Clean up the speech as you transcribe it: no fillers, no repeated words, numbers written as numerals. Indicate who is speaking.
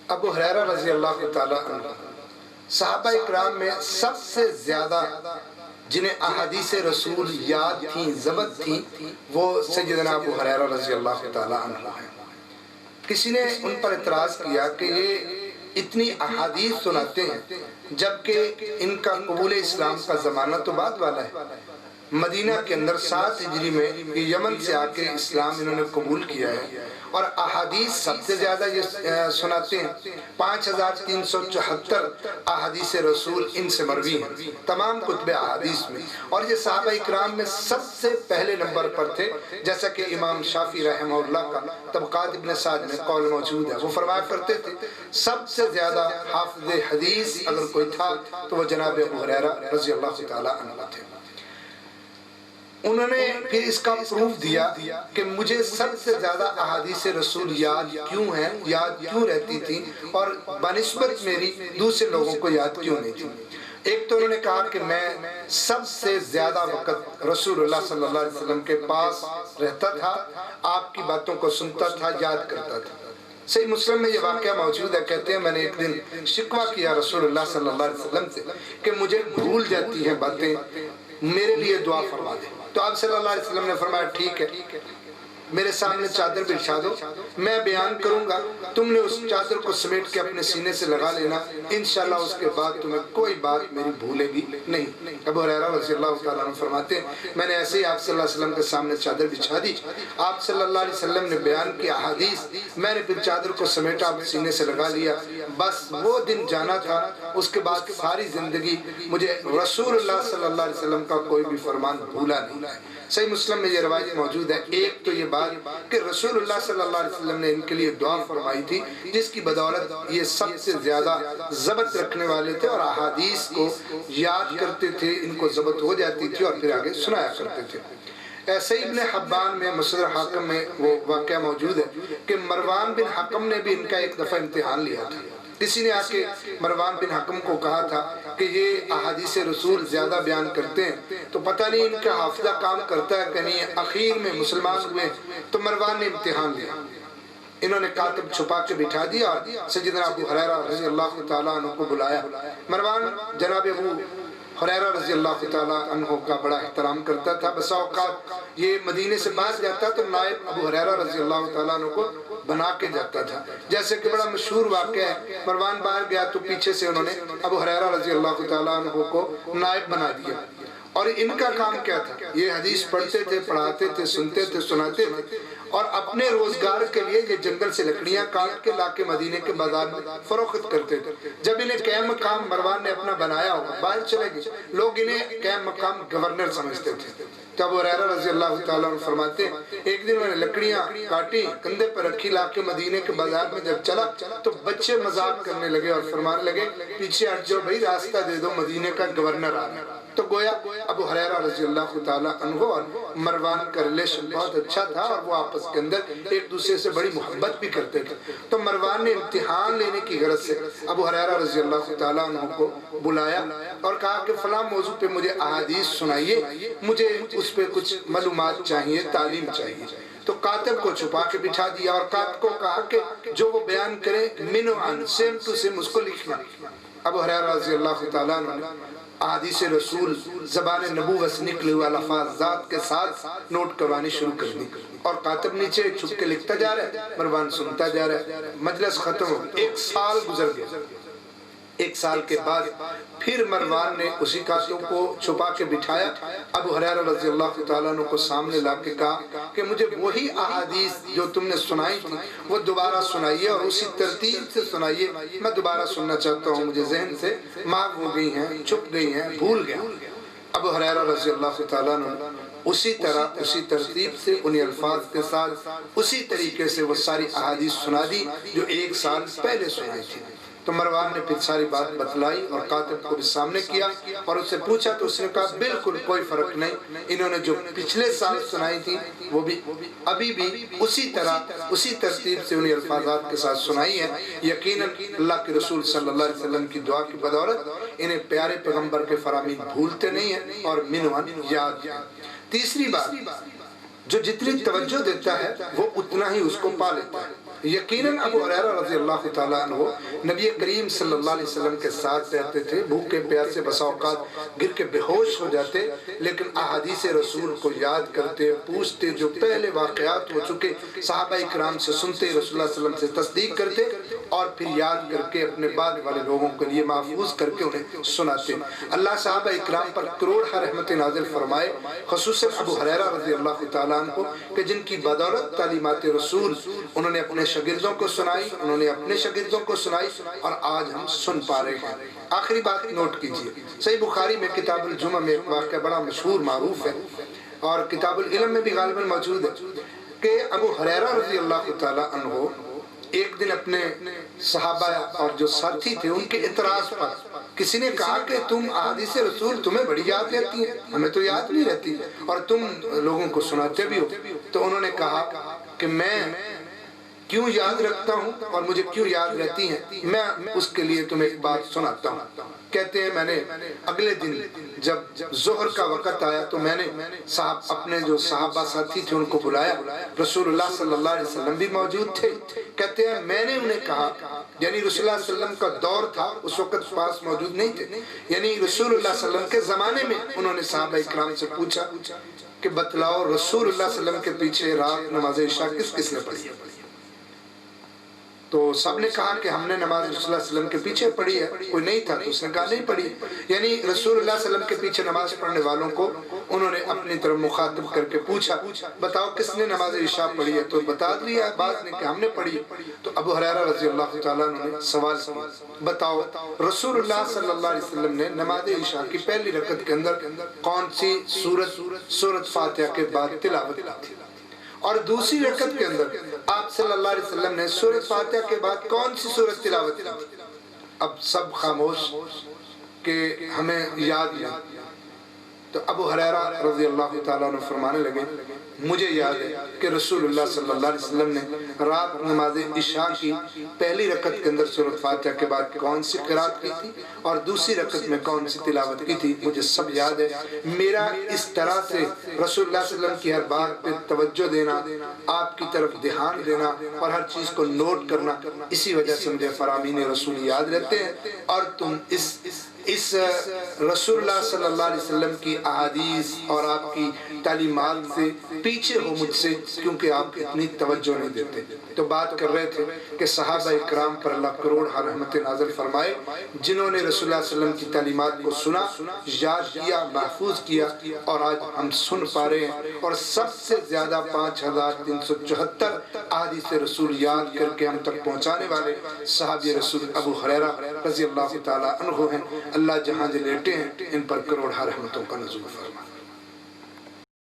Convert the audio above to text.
Speaker 1: ابو ہریرہ رضی اللہ تعالیٰ عنہ صحابہ اکرام میں سب سے زیادہ جنہیں احادیث رسول یاد تھیں، ضبط تھیں، وہ سیدنا ابو ہریرہ رضی اللہ تعالیٰ عنہ ہیں۔ کسی نے ان پر اعتراض کیا کہ یہ اتنی احادیث سناتے ہیں جبکہ ان کا قبول اسلام کا زمانہ تو بعد والا ہے۔ مدینہ کے اندر 7 ہجری میں یمن سے آ کے اسلام انہوں نے قبول کیا ہے، اور احادیث سب سے زیادہ یہ سناتے ہیں۔ 5374 احادیث رسول ان سے مروی ہیں تمام کتب احادیث میں، اور یہ صحابہ اکرام میں سب سے پہلے نمبر پر تھے، جیسا کہ امام شافعی رحمہ اللہ کا طبقات ابن سعد میں قول موجود ہے۔ وہ فرمایا کرتے تھے سب سے زیادہ حافظ حدیث اگر کوئی تھا تو وہ جناب ابو ہریرہ رضی اللہ تعالیٰ عنہ تھے۔ انہوں نے پھر اس کا پروف دیا کہ مجھے سب سے زیادہ احادیث رسول یاد کیوں رہتی تھی، اور بنسبت میری دوسرے لوگوں کو یاد کیوں نہیں تھی۔ ایک تو انہوں نے کہا کہ میں سب سے زیادہ وقت رسول اللہ صلی اللہ علیہ وسلم کے پاس رہتا تھا، آپ کی باتوں کو سنتا تھا، یاد کرتا تھا۔ صحیح مسلم میں یہ واقعہ موجود ہے، کہتے ہیں میں نے ایک دن شکوہ کیا رسول اللہ صلی اللہ علیہ وسلم سے کہ مجھے بھول جاتی ہیں باتیں، میرے لیے دعا فرما دیں۔ تو آپ صلی اللہ علیہ وسلم نے فرمایا ٹھیک ہے، میرے سامنے چادر بچھا دو، میں بیان کروں گا، تم نے اس چادر کو سمیٹ کے اپنے سینے سے لگا لینا، انشاءاللہ اس کے بعد تمہیں کوئی بات میری بھولے گی نہیں۔ ابو ہریرہ رضی اللہ تعالیٰ عنہ فرماتے ہیں میں نے ایسے ہی آپ صلی اللہ علیہ وسلم کے سامنے چادر بچھا دی، آپ صلی اللہ علیہ وسلم نے بیان کی احادیث، میں نے پھر چادر کو سمیٹا سینے سے لگا لیا، بس وہ دن جانا تھا، اس کے بعد ساری زندگی مجھے رسول اللہ صلی اللہ علیہ وسلم کا کوئی بھی فرمان بھولا نہیں ہے۔ صحیح مسلم میں یہ روایت موجود ہے۔ ایک تو یہ بات کہ رسول اللہ صلی اللہ علیہ وسلم نے ان کے لیے دعا فرمائی تھی، جس کی بدولت یہ سب سے زیادہ ضبط رکھنے والے تھے اور احادیث کو یاد کرتے تھے، ان کو ضبط ہو جاتی تھی اور پھر آگے سنایا کرتے تھے۔ ایسے ہی ابن حبان میں مصدر حاکم میں وہ واقعہ موجود ہے کہ مروان بن حکم نے بھی ان کا ایک دفعہ امتحان لیا تھا۔ کسی نے آ کے مروان بن حکم کو کہا تھا کہ یہ احادیث رسول زیادہ بیان کرتے ہیں تو پتہ نہیں ان کا حافظہ کام کرتا ہے کہ نہیں۔ اخیر میں مسلمان ہوئے تو مروان نے امتحان لیا، انہوں نے کاتب چھپا کے بٹھا دیا اور سیدنا ابو ہریرہ رضی اللہ تعالیٰ عنہ کو بلایا۔ مروان جناب ابو ہریرہ رضی اللہ تعالیٰ عنہ کا بڑا احترام کرتا تھا، بسا اوقات یہ مدینے سے باہر جاتا تو نائب ابو ہریرہ رضی اللہ تعالیٰ عنہ کو بنا کے جاتا تھا۔ جیسے کہ بڑا مشہور واقعہ ہے، مروان باہر گیا تو پیچھے سے انہوں نے ابو ہریرہ رضی اللہ تعالیٰ عنہ کو نائب بنا دیا، اور ان کا کام کیا تھا، یہ حدیث پڑھتے تھے، پڑھاتے تھے، سنتے تھے، سناتے تھے، اور اپنے روزگار کے لیے یہ جنگل سے لکڑیاں کاٹ کے لا کے مدینے کے بازار میں فروخت کرتے تھے۔ جب انہیں قائم مقام مروان نے اپنا بنایا ہوگا، باہر چلے گئے، لوگ انہیں قائم مقام گورنر سمجھتے تھے۔ تو ابو ہریرہ رضی اللہ تعالیٰ عنہ فرماتے ہیں ایک دن میں نے لکڑیاں کاٹی، کندھے پر رکھی، لا کے مدینے کے بازار میں جب چلا تو بچے مذاق کرنے لگے اور فرمانے لگے پیچھے ہٹ جاؤ بھائی، راستہ دے دو، مدینے کا گورنر آ رہا ہے۔ تو گویا ابو ہریرہ رضی اللہ تعالیٰ عنہ اور مروان کا ریلیشن بہت اچھا تھا، اور وہ آپس کے اندر ایک دوسرے سے بڑی محبت بھی کرتے تھے۔ تو مروان نے امتحان لینے کی غرض سے ابو ہریرہ رضی اللہ تعالیٰ عنہ کو بلایا اور کہا کہ فلاں موضوع پہ مجھے احادیث سنائیے، مجھے اس پہ کچھ معلومات چاہیے، تعلیم چاہیے۔ تو کاتب کو چھپا کے بٹھا دیا اور کاتب کو کہا کہ جو وہ بیان کرے من عن سیم ٹو سیم اس کو لکھنا۔ ابو ہریرہ رضی اللہ تعالیٰ عنہ احادیث رسول زبان نبوت سے نکلے ہوئے الفاظ ذات کے ساتھ نوٹ کروانی شروع کر دی، اور کاتب نیچے چھپ کے لکھتا جا رہا ہے، مروان سنتا جا رہا ہے۔ مجلس ختم ہو، 1 سال گزر گیا۔ 1 سال کے بعد پھر مروان نے اسی کاتب کو چھپا کے بٹھایا، ابو ہریرہ رضی اللہ تعالیٰ عنہ کو سامنے لا کے کہا کہ مجھے وہی احادیث جو تم نے سنائی تھی وہ دوبارہ سنائیے اور اسی ترتیب سے سنائیے، میں دوبارہ سننا چاہتا ہوں، مجھے ذہن سے معاف ہو گئی ہیں، چھپ گئی ہیں، بھول گیا۔ ابو ہریرہ رضی اللہ تعالیٰ عنہ اسی طرح اسی ترتیب سے انہی الفاظ کے ساتھ اسی طریقے سے وہ ساری احادیث سنا دی جو 1 سال پہلے سنائی تھی۔ تو مروان نے پھر ساری بات بتلائی اور کاتب کو بھی سامنے کیا اور اس سے پوچھا تو اس نے کہا بالکل کوئی فرق نہیں، انہوں نے جو پچھلے سال سنائی تھی وہ بھی ابھی بھی اسی طرح اسی ترتیب سے انہیں الفاظات کے ساتھ سنائی ہے۔ یقیناً اللہ کے رسول صلی اللہ علیہ وسلم کی دعا کی بدولت انہیں پیارے پیغمبر کے فرامین بھولتے نہیں ہیں اور منوان یاد ہیں۔ تیسری بات، جو جتنی توجہ دیتا ہے وہ اتنا ہی اس کو پا لیتا ہے۔ یقیناً ابو ہریرہ رضی اللہ تعالیٰ عنہ نبی کریم صلی اللہ علیہ وسلم کے ساتھ رہتے تھے، بھوکے پیاسے بسا اوقات گر کے بے ہوش ہو جاتے، لیکن احادیث رسول کو یاد کرتے، پوچھتے، جو پہلے واقعات ہو چکے صحابہ اکرام سے سنتے، رسول اللہ صلی اللہ علیہ وسلم سے تصدیق کرتے، اور پھر یاد کر کے اپنے بعد والے لوگوں کے لیے محفوظ کر کے انہیں سناتے۔ اللہ صحابہ اکرام پر کروڑہ رحمت نازل فرمائے، خصوصاً ابو ہریرہ رضی اللہ تعالیٰ عنہ کہ جن کی بدولت تعلیمات رسول انہوں نے اپنے شاگردوں کو سنائی، انہوں نے اپنے شاگردوں کو سنائی، اور آج ہم سن پا رہے ہیں۔ آخری بات نوٹ کیجئے، صحیح بخاری میں کتاب الجمعہ میں ایک واقعہ بڑا مشہور معروف ہے، اور کتاب العلم میں بھی غالباً موجود ہے، کہ ابو ہریرہ رضی اللہ تعالیٰ عنہ ایک دن اپنے صحابہ اور جو ساتھی تھے ان کے اعتراض پر کسی نے کہا کہ تم احادیث رسول تمہیں بڑی یاد رہتی ہیں، ہمیں تو یاد نہیں رہتی، اور تم لوگوں کو سناتے بھی ہو۔ تو انہوں نے کہا کہ میں کیوں یاد رکھتا ہوں اور مجھے کیوں یاد رہتی ہیں، میں اس کے لیے تمہیں ایک بات سناتا ہوں۔ کہتے ہیں میں نے اگلے دن جب ظہر کا وقت آیا تو میں نے اپنے جو صحابہ ساتھی تھے ان کو بلایا، رسول اللہ صلی اللہ علیہ وسلم بھی موجود تھے۔ کہتے ہیں میں نے انہیں کہا، یعنی رسول اللہ صلی اللہ علیہ وسلم کا دور تھا، اس وقت پاس موجود نہیں تھے، یعنی رسول اللہ صلی اللہ علیہ وسلم کے زمانے میں انہوں نے صحابہ اکرام سے پوچھا کہ بتلاؤ رسول اللہ صلی اللہ علیہ وسلم کے پیچھے رات نماز عشاء کس کس نے پڑھی ہے؟ تو سب نے کہا کہ ہم نے نماز رسول اللہ صلی اللہ علیہ وسلم کے پیچھے پڑھی ہے۔ کوئی نہیں تھا تو اس نے کہا نہیں پڑھی، یعنی رسول اللہ صلی اللہ علیہ وسلم کے پیچھے نماز پڑھنے والوں کو انہوں نے اپنی طرف مخاطب کر کے پوچھا بتاؤ کس نے نماز عشاء پڑھی ہے؟ تو بتا دیا بعض نے کہ ہم نے پڑھی۔ تو ابو ہریرہ رضی اللہ تعالیٰ عنہ نے سوال کیا، بتاؤ رسول اللہ صلی اللہ علیہ وسلم نے نماز عشاء کی پہلی رکعت کے اندر کون سی سورۃ فاتحہ کے بعد تلاوت کی تھی، اور دوسری رکعت کے اندر آپ صلی اللہ علیہ وسلم نے سورۃ فاتحہ کے بعد کون سی سورت تلاوت کی؟ اب سب خاموش کہ ہمیں یاد نہیں۔ تو ابو ہریرہ رضی اللہ تعالیٰ عنہ فرمانے لگے مجھے یاد ہے کہ رسول اللہ صلی اللہ علیہ وسلم نے رات نماز عشاء کی پہلی رکعت کے اندر سورۃ فاتحہ کے بعد کون سی قرات کی تھی اور دوسری رکعت میں کون سی تلاوت کی تھی، مجھے سب یاد ہے۔ میرا اس طرح سے رسول اللہ صلی اللہ علیہ وسلم کی ہر بات پہ توجہ دینا، آپ کی طرف دھیان دینا اور ہر چیز کو نوٹ کرنا، اسی وجہ سے مجھے فرامین رسول یاد رہتے ہیں، اور تم اس رسول اللہ صلی اللہ علیہ وسلم کی احادیث اور آپ کی تعلیمات سے پیچھے ہو مجھ سے، کیونکہ آپ اتنی توجہ نہیں دیتے۔ تو بات کر رہے تھے کہ صحابہ اکرام پر اللہ کروڑ رحمت نازل فرمائے، جنہوں نے رسول اللہ صلی اللہ علیہ وسلم کی تعلیمات کو سنا، یاد کیا، محفوظ کیا، اور آج ہم سن پا رہے ہیں، اور سب سے زیادہ 5374 احادیث رسول یاد کر کے ہم تک پہنچانے والے صحابی رسول ابو ہریرہ رضی اللہ تعالیٰ عنہ ہیں۔ اللہ جہاں جو لیٹے ہیں ان پر کروڑ رحمتوں کا نزول فرما۔